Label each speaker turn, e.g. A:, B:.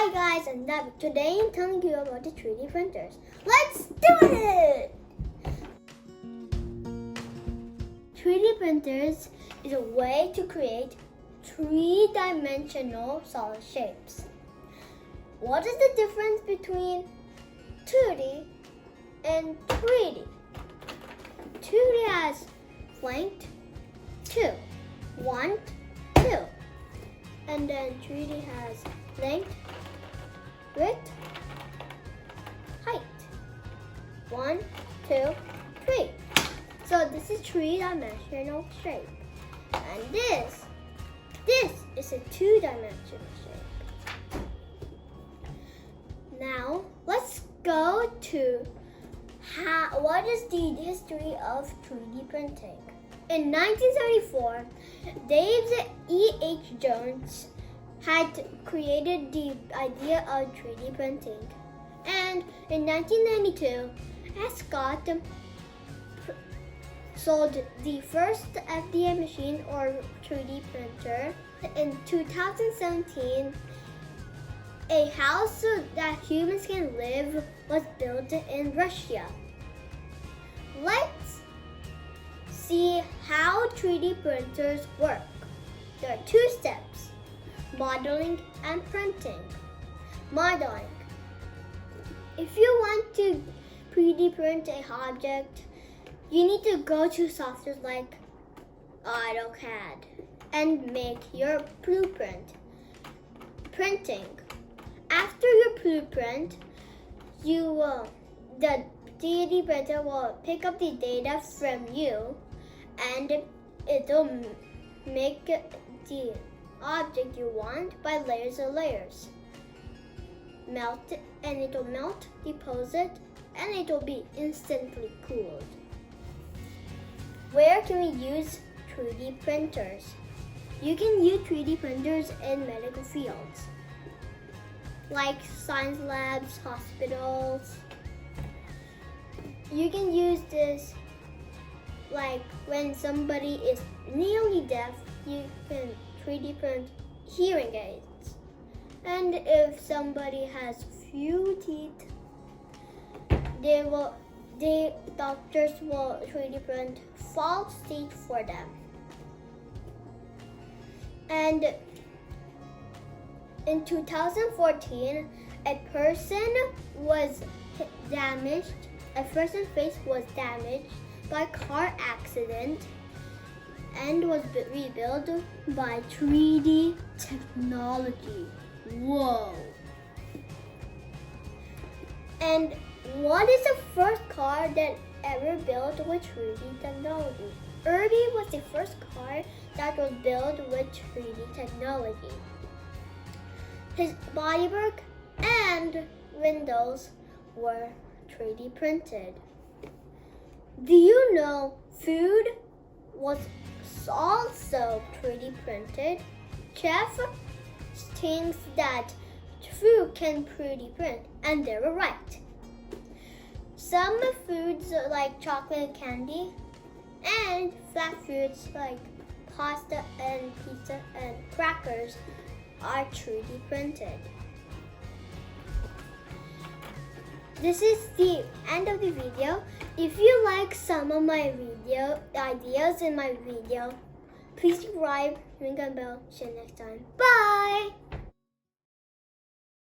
A: Hi guys, I'm David. Today I'm telling you about the 3D printers. Let's do it! 3D printers is a way to create three-dimensional solid shapes. What is the difference between 2D and 3D? 2D has length 2, 1, 2. And then 3D has length, width, height. 1, 2, 3. So this is three-dimensional shape. And this is a two-dimensional shape. Now let's go to what is the history of 3D printing. In 1934, David E.H. Jones had created the idea of 3D printing. And in 1992, Scott sold the first FDA machine or 3D printer. In 2017, a house that humans can live was built in Russia. Let's see how 3D printers work. There are two steps: modeling and printing. Modeling. If you want to 3D print a object, you need to go to software like AutoCAD and make your blueprint. Printing. After your blueprint, the 3D printer will pick up the data from you and it will make the object you want by layers and layers. It will melt, deposit, and it will be instantly cooled. Where can we use 3D printers? You can use 3D printers in medical fields, like science labs, hospitals. You can use this like when somebody is nearly deaf, you can 3D print hearing aids. And if somebody has few teeth, the doctors will 3D print false teeth for them. And in 2014, a person's face was damaged by a car accident and was rebuilt by 3D technology. Whoa! And what is the first car that ever built with 3D technology? Irby was the first car that was built with 3D technology. His bodywork and windows were 3D printed. Do you know food was also 3D printed? Chef thinks that food can 3D print, and they were right. Some foods like chocolate and candy, and flat foods like pasta and pizza and crackers are 3D printed. This is the end of the video. If you like some of my ideas in my video, please subscribe, ring the bell. See you next time. Bye!